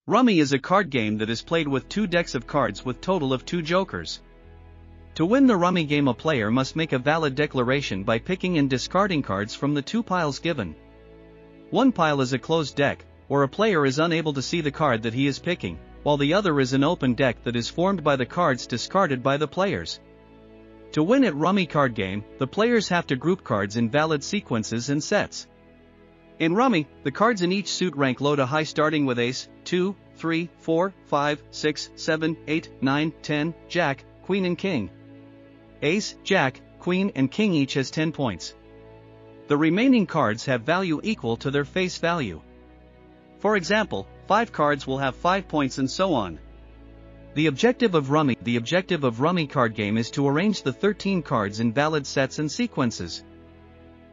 Rummy is a card game that is played with 2 decks of cards with total of 2 jokers. To win the Rummy game, a player must make a valid declaration by picking and discarding cards from the 2 piles given. One pile is a closed deck, or a player is unable to see the card that he is picking, while the other is an open deck that is formed by the cards discarded by the players. To win at Rummy card game, the players have to group cards in valid sequences and sets. In Rummy, the cards in each suit rank low to high, starting with Ace, 2, 3, 4, 5, 6, 7, 8, 9, 10, Jack, Queen and King. Ace, Jack, Queen and King each has 10 points. The remaining cards have value equal to their face value. For example, 5 cards will have 5 points and so on. The objective of Rummy card game is to arrange the 13 cards in valid sets and sequences.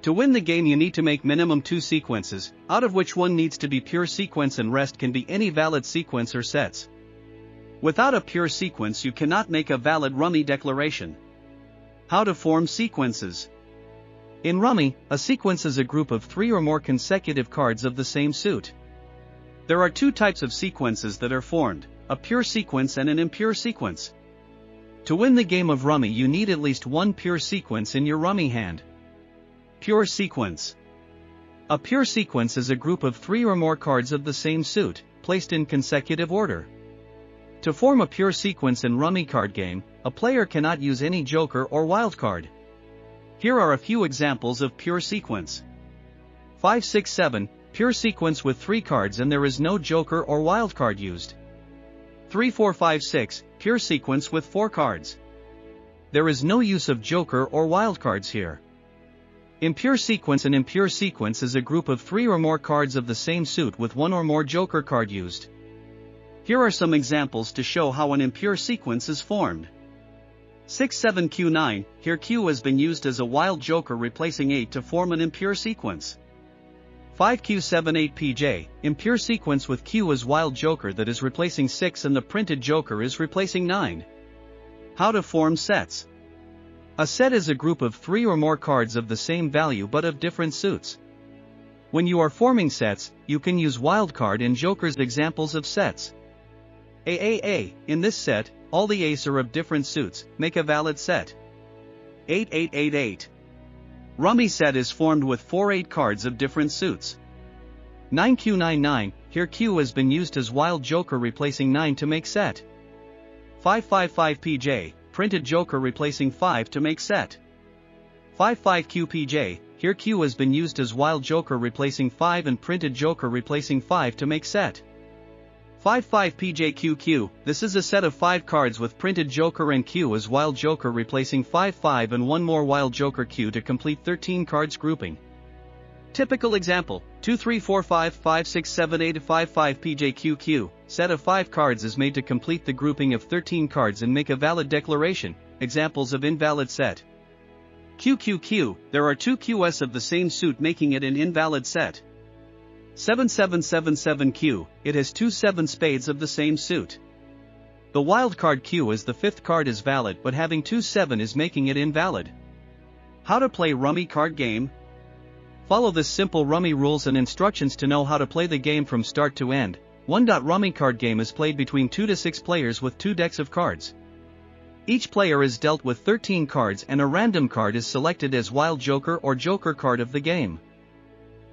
To win the game, you need to make minimum 2 sequences, out of which one needs to be pure sequence and rest can be any valid sequence or sets. Without a pure sequence, you cannot make a valid Rummy declaration. How to form sequences? In Rummy, a sequence is a group of 3 or more consecutive cards of the same suit. There are 2 types of sequences that are formed, a pure sequence and an impure sequence. To win the game of Rummy, you need at least 1 pure sequence in your Rummy hand. Pure sequence. A pure sequence is a group of 3 or more cards of the same suit, placed in consecutive order. To form a pure sequence in Rummy card game, a player cannot use any joker or wild card. Here are a few examples of pure sequence. 5, 6, 7, pure sequence with 3 cards and there is no joker or wild card used. 3, 4, 5, 6, pure sequence with 4 cards. There is no use of joker or wild cards here. Impure sequence. An impure sequence is a group of 3 or more cards of the same suit with 1 or more joker card used. Here are some examples to show how an impure sequence is formed. 6, 7, Q, 9, here Q has been used as a wild joker replacing 8 to form an impure sequence. 5, Q, 7, 8, PJ, impure sequence with Q as wild joker that is replacing 6 and the printed joker is replacing 9. How to form sets? A set is a group of 3 or more cards of the same value but of different suits. When you are forming sets, you can use wild card and jokers. Examples of sets. In this set, all the ace are of different suits, make a valid set. 8, 8, 8, 8. Rummy set is formed with 4 8 cards of different suits. 9, Q, 9, 9, here Q has been used as wild joker replacing 9 to make set. 5, 5, 5, PJ, printed joker replacing 5 to make set. 5, 5, Q, PJ, here Q has been used as wild joker replacing 5 and printed joker replacing 5 to make set. 5, 5, PJ, Q, Q, this is a set of 5 cards with printed joker and Q as wild joker replacing 5, 5 and 1 more wild joker Q to complete 13 cards grouping. Typical example, 2, 3, 4, 5, 5, 6, 7, 8, 5, 5, PJ, Q, Q, set of 5 cards is made to complete the grouping of 13 cards and make a valid declaration. Examples of invalid set. Q, Q, Q, there are 2 QS of the same suit making it an invalid set. 7, 7, 7, 7, Q, it has 2 7 spades of the same suit. The wild card Q as the 5th card is valid but having 2 7 is making it invalid. How to play Rummy card game? Follow this simple Rummy rules and instructions to know how to play the game from start to end. 1. Rummy card game is played between 2 to 6 players with 2 decks of cards. Each player is dealt with 13 cards and a random card is selected as wild joker or joker card of the game.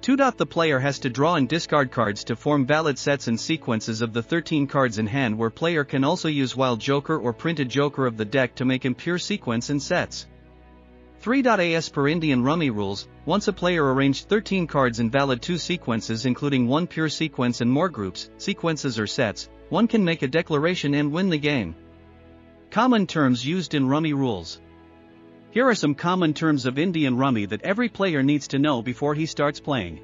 2. The player has to draw and discard cards to form valid sets and sequences of the 13 cards in hand, where player can also use wild joker or printed joker of the deck to make impure sequence and sets. 3. As per Indian Rummy rules, once a player arranged 13 cards in valid 2 sequences including 1 pure sequence and more groups, sequences or sets, one can make a declaration and win the game. Common terms used in Rummy rules. Here are some common terms of Indian Rummy that every player needs to know before he starts playing.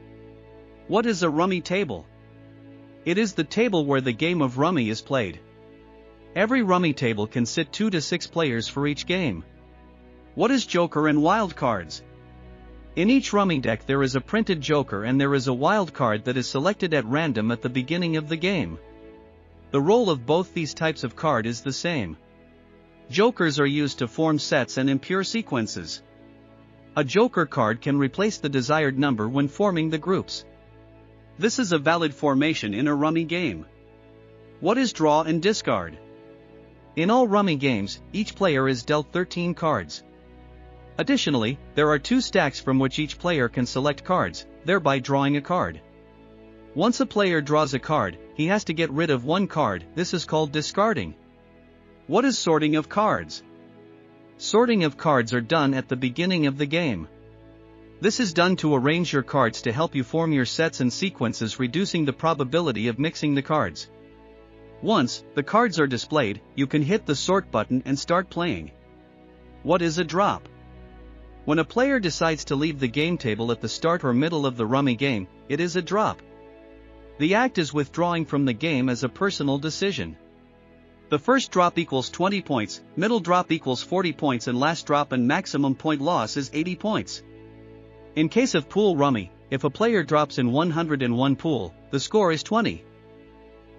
What is a Rummy table? It is the table where the game of Rummy is played. Every Rummy table can sit 2 to 6 players for each game. What is joker and wild cards? In each Rummy deck there is a printed joker and there is a wild card that is selected at random at the beginning of the game. The role of both these types of card is the same. Jokers are used to form sets and impure sequences. A joker card can replace the desired number when forming the groups. This is a valid formation in a Rummy game. What is draw and discard? In all Rummy games, each player is dealt 13 cards. Additionally, there are 2 stacks from which each player can select cards, thereby drawing a card. Once a player draws a card, he has to get rid of 1 card. This is called discarding. What is sorting of cards? Sorting of cards are done at the beginning of the game. This is done to arrange your cards to help you form your sets and sequences, reducing the probability of mixing the cards. Once the cards are displayed, you can hit the sort button and start playing. What is a drop? When a player decides to leave the game table at the start or middle of the Rummy game, it is a drop. The act is withdrawing from the game as a personal decision. The first drop equals 20 points, middle drop equals 40 points, and last drop and maximum point loss is 80 points. In case of pool Rummy, if a player drops in 101 pool, the score is 20.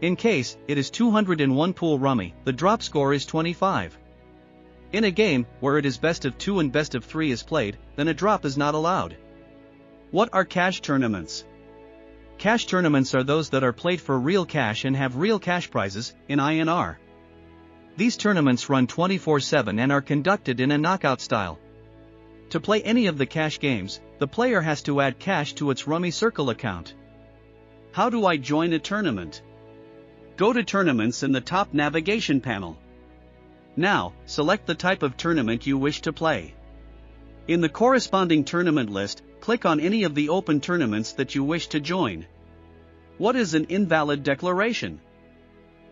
In case it is 201 pool Rummy, the drop score is 25. In a game where it is best of 2 and best of 3 is played, then a drop is not allowed. What are cash tournaments? Cash tournaments are those that are played for real cash and have real cash prizes, in INR. These tournaments run 24/7 and are conducted in a knockout style. To play any of the cash games, the player has to add cash to its Rummy Circle account. How do I join a tournament? Go to Tournaments in the top navigation panel. Now, select the type of tournament you wish to play. In the corresponding tournament list, click on any of the open tournaments that you wish to join. What is an invalid declaration?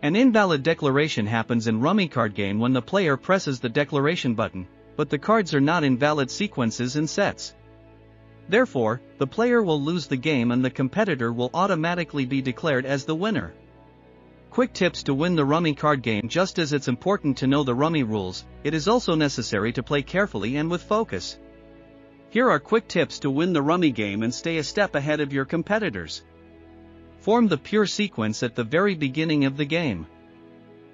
An invalid declaration happens in Rummy card game when the player presses the declaration button, but the cards are not in valid sequences and sets. Therefore, the player will lose the game and the competitor will automatically be declared as the winner. Quick tips to win the Rummy card game. Just as it's important to know the Rummy rules, it is also necessary to play carefully and with focus. Here are quick tips to win the Rummy game and stay a step ahead of your competitors. Form the pure sequence at the very beginning of the game.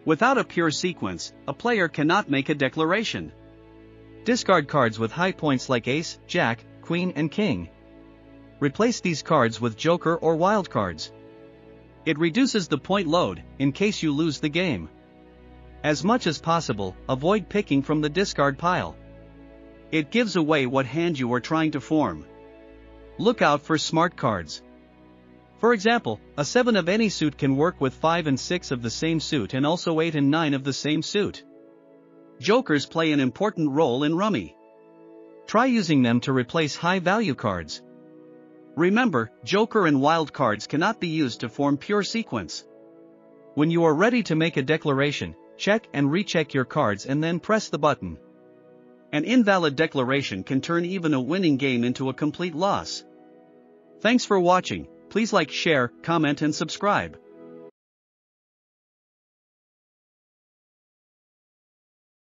Without a pure sequence, a player cannot make a declaration. Discard cards with high points like Ace, Jack, Queen and King. Replace these cards with Joker or Wild cards. It reduces the point load, in case you lose the game. As much as possible, avoid picking from the discard pile. It gives away what hand you are trying to form. Look out for smart cards. For example, a 7 of any suit can work with 5 and 6 of the same suit and also 8 and 9 of the same suit. Jokers play an important role in Rummy. Try using them to replace high-value cards. Remember, Joker and Wild cards cannot be used to form pure sequence. When you are ready to make a declaration, check and recheck your cards and then press the button. An invalid declaration can turn even a winning game into a complete loss. Thanks for watching. Please like, share, comment and subscribe.